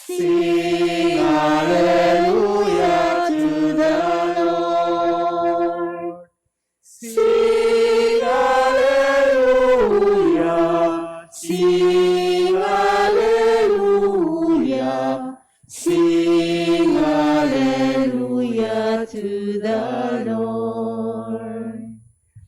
Sing hallelujah to the Lord. Sing hallelujah. Sing hallelujah. Sing hallelujah to the Lord.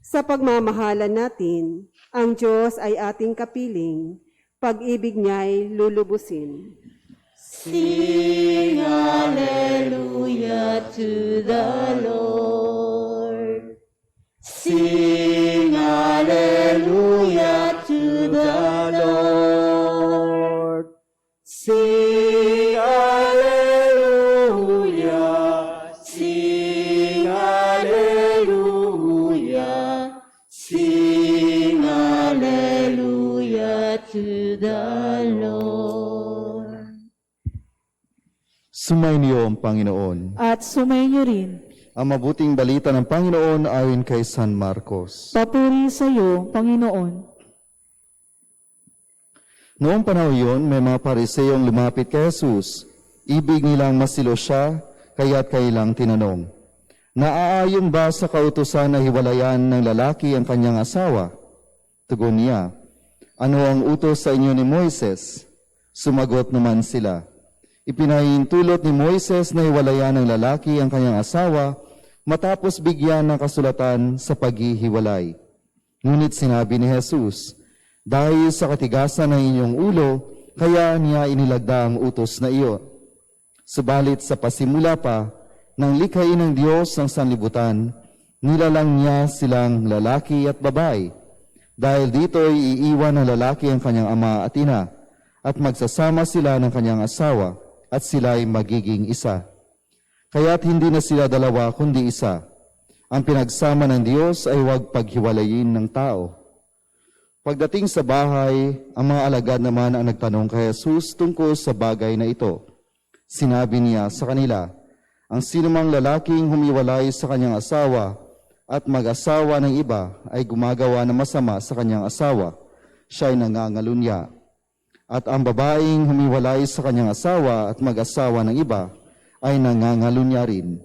Sa pagmamahalan natin, ang Diyos ay ating kapiling, pag-ibig niya'y lulubusin. Sing hallelujah to the Lord. Sing hallelujah to the Lord. Sing hallelujah. Sing hallelujah. Sing hallelujah to the Lord. Sumainyo ang Panginoon. At sumainyo rin. Ang mabuting balita ng Panginoon ayon kay San Marcos. Papuri sa iyo, Panginoon. Noong panahon iyon, may mga Pariseyong lumapit kay Jesus. Ibig nilang masilo siya, kaya't kailang tinanong, naaayon ba sa kautusan na hiwalayan ng lalaki ang kanyang asawa? Tugon niya, ano ang utos sa inyo ni Moises? Sumagot naman sila, ipinahintulot ni Moises na hiwalayan ng lalaki ang kanyang asawa matapos bigyan ng kasulatan sa paghihiwalay. Ngunit sinabi ni Jesus, dahil sa katigasan ng inyong ulo, kaya niya inilagda ang utos na iyo. Subalit sa pasimula pa, nang likhain ng Diyos ang sanlibutan, nilalang niya silang lalaki at babae. Dahil dito'y iiwan ng lalaki ang kanyang ama at ina, at magsasama sila ng kanyang asawa, at sila'y magiging isa. Kaya't hindi na sila dalawa kundi isa. Ang pinagsama ng Diyos ay huwag paghiwalayin ng tao. Pagdating sa bahay, ang mga alagad naman ang nagtanong kay Jesus tungkol sa bagay na ito. Sinabi niya sa kanila, ang sinumang lalaking humiwalay sa kanyang asawa at mag-asawa ng iba ay gumagawa ng masama sa kanyang asawa. Siya ay nangangalunya. At ang babaeng humiwalay sa kanyang asawa at mag-asawa ng iba ay nangangalunya rin.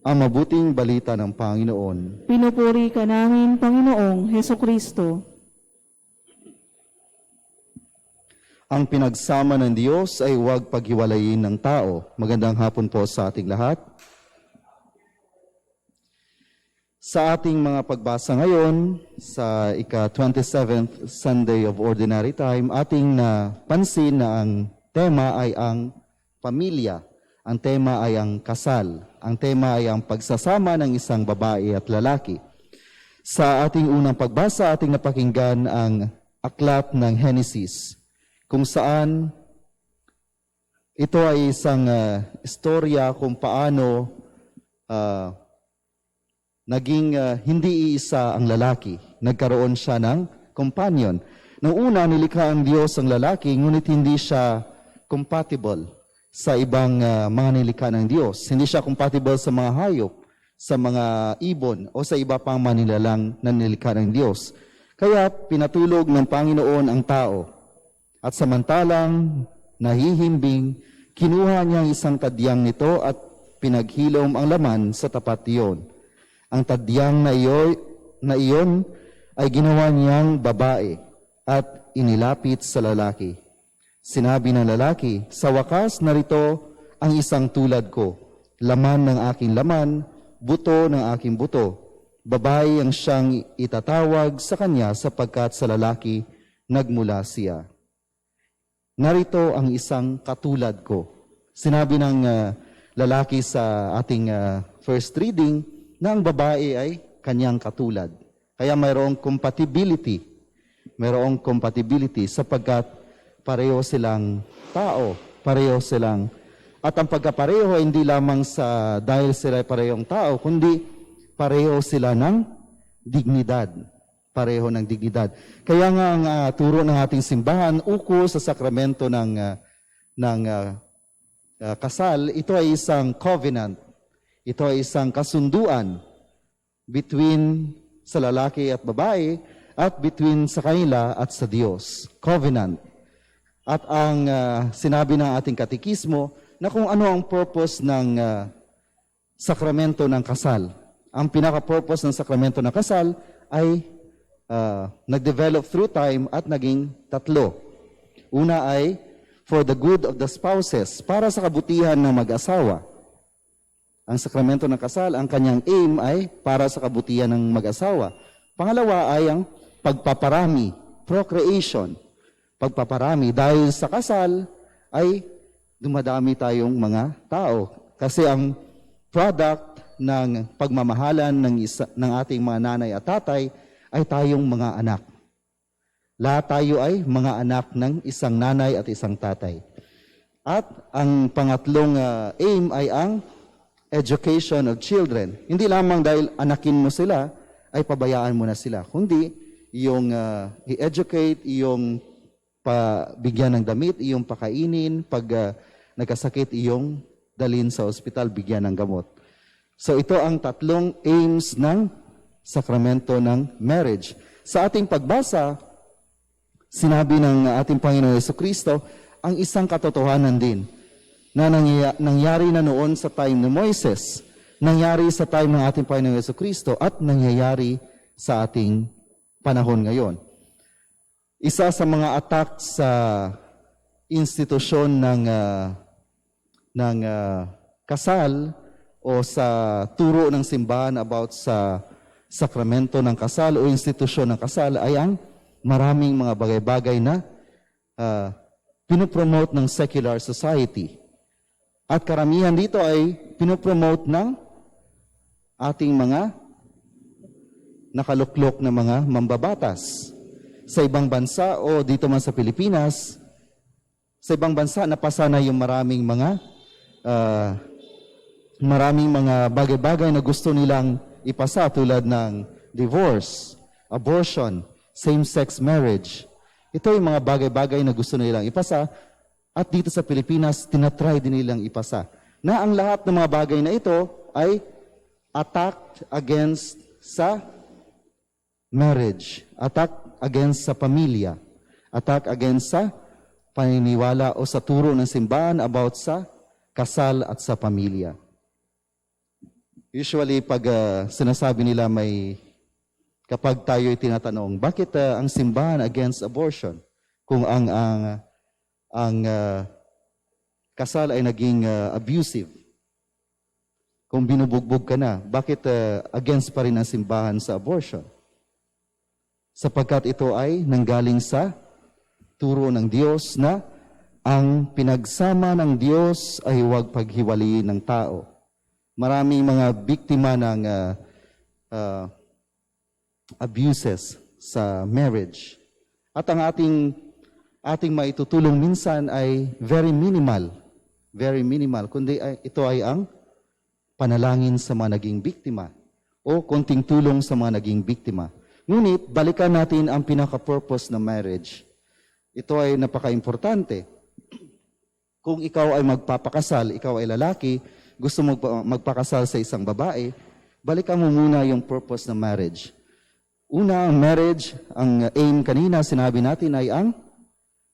Ang mabuting balita ng Panginoon. Pinupuri ka namin, Panginoong Hesukristo. Ang pinagsama ng Diyos ay huwag paghiwalayin ng tao. Magandang hapon po sa ating lahat. Sa ating mga pagbasa ngayon, sa ika-27th Sunday of Ordinary Time, ating napansin na ang tema ay ang pamilya. Ang tema ay ang kasal. Ang tema ay ang pagsasama ng isang babae at lalaki. Sa ating unang pagbasa, ating napakinggan ang aklat ng Henesis, kung saan ito ay isang istorya kung paano naging hindi iisa ang lalaki. Nagkaroon siya ng companion. Noong una, nilikha ang Diyos ang lalaki, ngunit hindi siya compatible sa ibang mga nilikha ng Diyos. Hindi siya compatible sa mga hayop, sa mga ibon, o sa iba pang manilalang na nilikha ng Diyos. Kaya pinatulog ng Panginoon ang tao. At samantalang nahihimbing, kinuha niya ang isang tadyang nito at pinaghilom ang laman sa tapat iyon. Ang tadyang na iyon ay ginawa niyang babae at inilapit sa lalaki. Sinabi ng lalaki, sa wakas narito ang isang tulad ko, laman ng aking laman, buto ng aking buto. Babae ang siyang itatawag sa kanya sapagkat sa lalaki nagmula siya. Narito ang isang katulad ko. Sinabi ng lalaki sa ating first reading, na ang babae ay kanyang katulad. Kaya mayroong compatibility. Mayroong compatibility sapagkat pareho silang tao. Pareho silang. At ang pagkapareho hindi lamang sa dahil sila parehong tao, kundi pareho sila ng dignidad. Pareho ng dignidad. Kaya nga ang turo ng ating simbahan, ukol sa sakramento ng kasal, ito ay isang covenant. Ito ay isang kasunduan between sa lalaki at babae at between sa kanila at sa Diyos. Covenant. At ang sinabi ng ating katekismo na kung ano ang purpose ng sakramento ng kasal. Ang pinaka-purpose ng sakramento ng kasal ay nag-develop through time at naging tatlo. Una ay for the good of the spouses, para sa kabutihan ng mag-asawa. Ang sakramento ng kasal, ang kanyang aim ay para sa kabutihan ng mag-asawa. Pangalawa ay ang pagpaparami, procreation. Pagpaparami, dahil sa kasal ay dumadami tayong mga tao. Kasi ang product ng pagmamahalan ng ating mga nanay at tatay ay tayong mga anak. Lahat tayo ay mga anak ng isang nanay at isang tatay. At ang pangatlong aim ay ang education of children. Hindi lamang dahil anakin mo sila, ay pabayaan mo na sila. Kundi yung i-educate, yung bigyan ng damit, iyong pakainin, pag nagkasakit, iyong dalhin sa ospital, bigyan ng gamot. So ito ang tatlong aims ng sakramento ng marriage. Sa ating pagbasa, sinabi ng ating Panginoon Jesucristo, ang isang katotohanan din na nangyari na noon sa time ni Moises, nangyari sa time ng ating Panginoon Jesucristo, at nangyayari sa ating panahon ngayon. Isa sa mga attack sa institusyon ng kasal o sa turo ng simbahan about sa sakramento ng kasal o institusyon ng kasal ay ang maraming mga bagay-bagay na pinopromote ng secular society. At karamihan dito ay pinopromote ng ating mga nakaluklok na mga mambabatas. Sa ibang bansa o dito man sa Pilipinas, sa ibang bansa napasa na yung maraming mga bagay-bagay na gusto nilang ipasa tulad ng divorce, abortion, same-sex marriage. Ito yung mga bagay-bagay na gusto nilang ipasa at dito sa Pilipinas, tinatry din nilang ipasa. Na ang lahat ng mga bagay na ito ay attack against sa marriage, attack against sa pamilya, attack against sa paniniwala o sa turo ng simbahan about sa kasal at sa pamilya. Usually, pag sinasabi nila kapag tayo ay tinatanong, bakit ang simbahan against abortion? Kung ang kasal ay naging abusive. Kung binubugbog ka na, bakit against pa rin ang simbahan sa abortion? Sapagkat ito ay nanggaling sa turo ng Diyos na ang pinagsama ng Diyos ay huwag paghiwalayin ng tao. Maraming mga biktima ng abuses sa marriage. At ang ating maitutulong minsan ay very minimal. Very minimal. Kundi ito ay ang panalangin sa mga naging biktima o konting tulong sa mga naging biktima. Ngunit, balikan natin ang pinaka-purpose ng marriage. Ito ay napaka-importante. Kung ikaw ay magpapakasal, ikaw ay lalaki, gusto mo magpakasal sa isang babae, balikan mo muna yung purpose ng marriage. Una, ang marriage, ang aim kanina, sinabi natin ay ang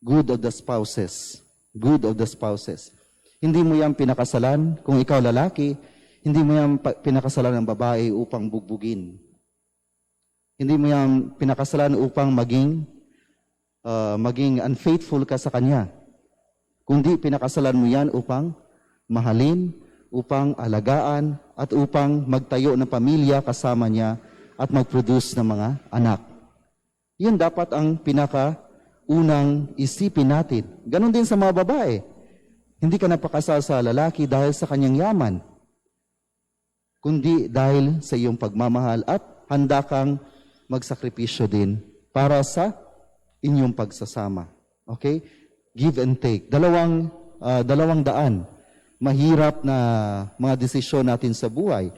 good of the spouses. Good of the spouses. Hindi mo yan pinakasalan, kung ikaw lalaki, hindi mo yan pinakasalan ng babae upang bugbugin. Hindi mo yan pinakasalan upang maging unfaithful ka sa kanya. Kundi pinakasalan mo yan upang mahalin, upang alagaan, at upang magtayo ng pamilya kasama niya at mag-produce ng mga anak. Yun dapat ang pinakaunang isipin natin. Ganon din sa mga babae. Hindi ka napakasal sa lalaki dahil sa kanyang yaman, kundi dahil sa iyong pagmamahal at handa kang magsakripisyo din para sa inyong pagsasama. Okay? Give and take. Dalawang daan. Mahirap na mga desisyon natin sa buhay.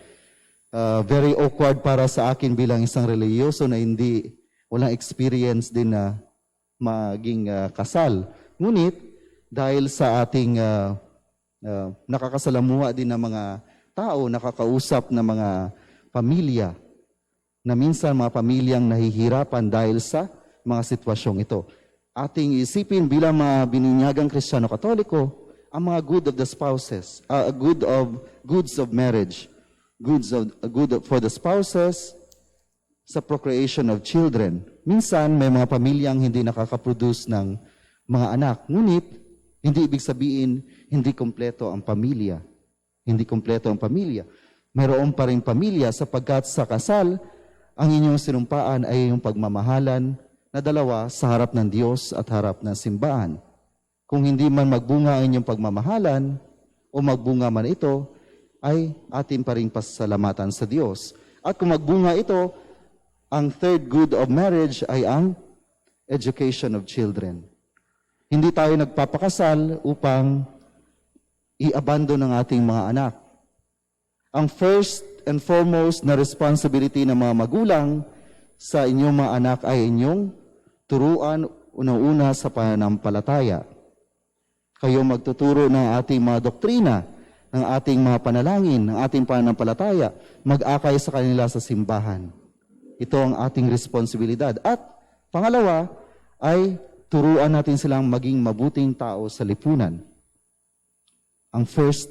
Very awkward para sa akin bilang isang reliyoso na walang experience din na maging kasal. Ngunit, dahil sa ating nakakasalamuha din ng mga tao, nakakausap ng mga pamilya, na minsan mga pamilyang nahihirapan dahil sa mga sitwasyong ito. ating isipin bilang mga bininyagang Kristiyano Katoliko, ang mga good of the spouses, goods of marriage, for the spouses, sa procreation of children. Minsan, may mga pamilyang hindi nakakaproduce ng mga anak. Ngunit, hindi ibig sabihin, hindi kompleto ang pamilya. Hindi kompleto ang pamilya. Mayroon pa rin pamilya sapagkat sa kasal, ang inyong sinumpaan ay yung pagmamahalan na dalawa sa harap ng Diyos at harap ng simbahan. Kung hindi man magbunga ang inyong pagmamahalan o magbunga man ito, ay atin pa rin pasalamatan sa Diyos. At kung magbunga ito, ang third good of marriage ay ang education of children. Hindi tayo nagpapakasal upang i-abandon ang ating mga anak. Ang first and foremost na responsibility ng mga magulang sa inyong mga anak ay inyong turuan unang-una sa pananampalataya. Kayo magtuturo ng ating mga doktrina, ng ating mga panalangin, ng ating pananampalataya, mag-akay sa kanila sa simbahan. Ito ang ating responsibilidad. At pangalawa ay turuan natin silang maging mabuting tao sa lipunan. Ang first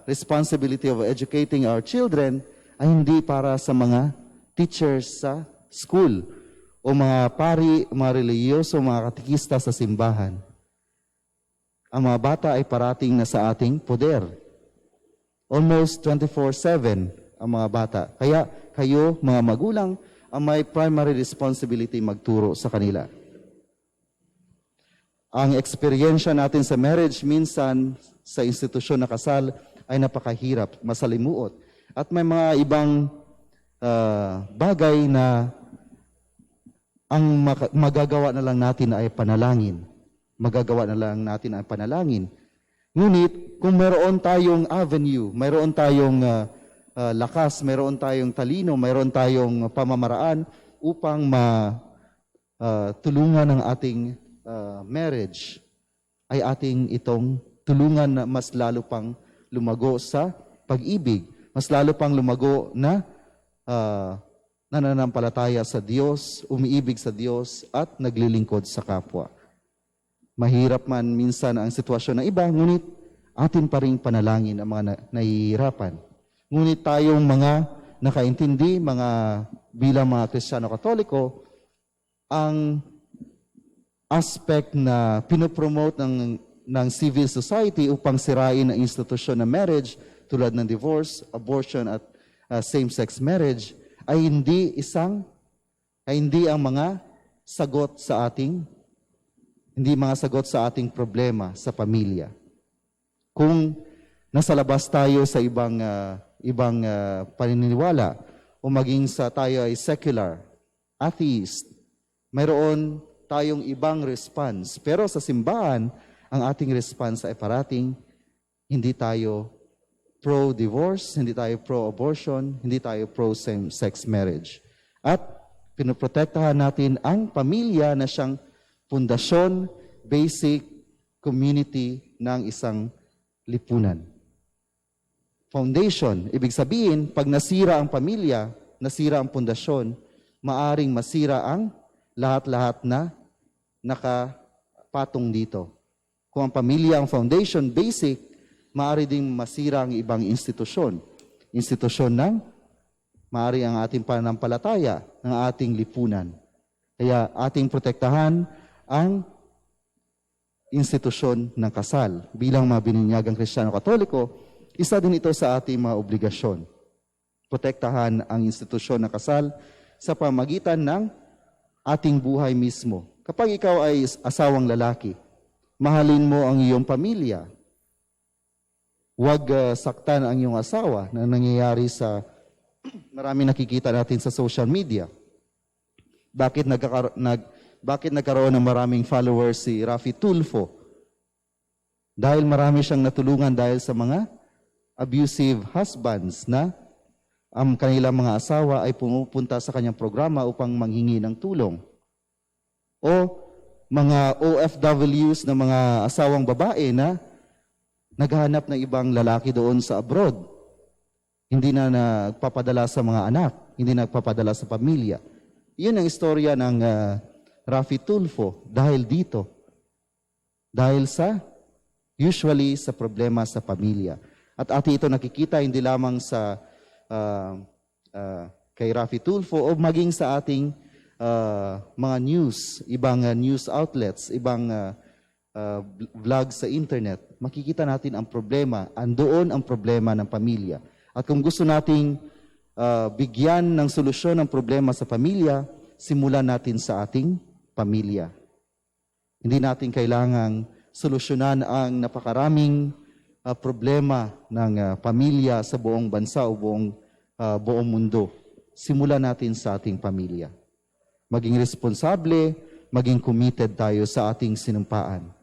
responsibility of educating our children ay hindi para sa mga teachers sa school o mga pari, mga reliyoso, mga katikista sa simbahan. Ang mga bata ay parating na sa ating poder. Almost 24/7 ang mga bata. Kaya kayo, mga magulang, ang may primary responsibility magturo sa kanila. Ang eksperyensya natin sa marriage minsan sa institusyon na kasal ay napakahirap, masalimuot. At may mga ibang bagay na ang magagawa na lang natin ay panalangin. Magagawa na lang natin ay panalangin. Ngunit kung mayroon tayong avenue, mayroon tayong lakas, mayroon tayong talino, mayroon tayong pamamaraan upang tulungan ang ating marriage, ay ating itong tulungan na mas lalo pang lumago sa pag-ibig, mas lalo pang lumago na nananampalataya sa Diyos, umiibig sa Diyos, at naglilingkod sa kapwa. Mahirap man minsan ang sitwasyon ng iba, ngunit atin pa rin panalangin ang mga nahihirapan. Ngunit tayong mga nakaintindi, bilang mga Kristiyano Katoliko, ang aspect na pinopromote ng civil society upang sirain ang institusyon ng marriage, tulad ng divorce, abortion at same-sex marriage, ay hindi ang mga sagot sa ating problema sa pamilya. Kung nasa labas tayo sa ibang paniniwala o maging tayo ay secular, atheist, mayroon tayong ibang response. Pero sa simbahan, ang ating response ay parating hindi tayo pro-divorce, hindi tayo pro-abortion, hindi tayo pro-same-sex marriage. At pinoprotektahan natin ang pamilya na siyang pundasyon, basic community ng isang lipunan. Foundation, ibig sabihin, pag nasira ang pamilya, nasira ang pundasyon, maaring masira ang lahat-lahat na nakapatong dito. Kung ang pamilya ang foundation, basic, maaari ding masira ang ibang institusyon. Institusyon ng maaari ang ating pananampalataya, ng ating lipunan. Kaya ating protektahan ang institusyon ng kasal. Bilang mga bininyagang Kristiyano Katoliko, isa din ito sa ating mga obligasyon. Protektahan ang institusyon ng kasal sa pamagitan ng ating buhay mismo. Kapag ikaw ay asawang lalaki, mahalin mo ang iyong pamilya. Huwag saktan ang iyong asawa na nangyayari sa marami nakikita natin sa social media. Bakit nagkaroon ng maraming followers si Rafi Tulfo? Dahil marami siyang natulungan dahil sa mga abusive husbands na ang kanilang mga asawa ay pumupunta sa kanyang programa upang manghingi ng tulong. O mga OFWs na mga asawang babae na naghahanap ng ibang lalaki doon sa abroad. Hindi na nagpapadala sa mga anak, hindi nagpapadala sa pamilya. Iyon ang istorya ng Rafi Tulfo dahil dito. Dahil usually sa problema sa pamilya. At ito nakikita hindi lamang sa kay Rafi Tulfo o maging sa ating mga news, ibang news outlets, ibang vlog sa internet. Makikita natin ang problema, andoon ang problema ng pamilya. At kung gusto nating bigyan ng solusyon ang problema sa pamilya, simulan natin sa ating pamilya. Hindi natin kailangang solusyonan ang napakaraming problema ng pamilya sa buong bansa o buong mundo. Simulan natin sa ating pamilya. Maging responsable, maging committed tayo sa ating sinumpaan.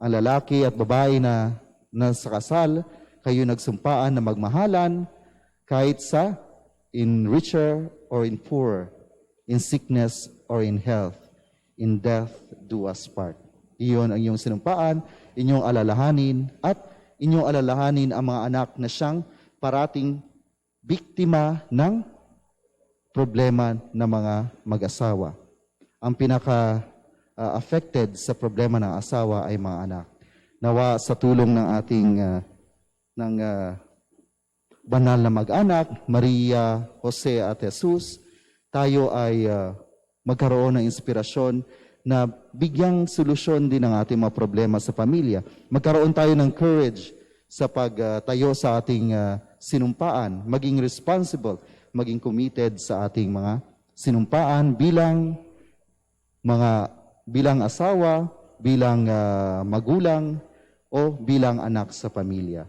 Ang lalaki at babae na nasa kasal, kayo nagsumpaan na magmahalan kahit in richer or in poor, in sickness or in health, in death do us part. Iyon ang iyong sinumpaan, inyong alalahanin, at inyong alalahanin ang mga anak na siyang parating biktima ng problema ng mga mag-asawa. Ang pinaka-affected sa problema ng asawa ay mga anak. Nawa sa tulong ng ating banal na mag-anak, Maria, Jose at Jesus, tayo ay magkaroon ng inspirasyon na bigyang solusyon din ang ating mga problema sa pamilya. Magkaroon tayo ng courage sa pagtayo sa ating sinumpaan, maging responsible, maging committed sa ating mga sinumpaan bilang asawa, bilang magulang, o bilang anak sa pamilya.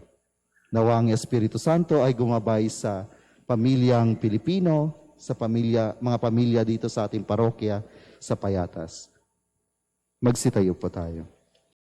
Nawa ang Espiritu Santo ay gumabay sa pamilyang Pilipino, sa mga pamilya dito sa ating parokya sa Payatas. Magsitayo po tayo.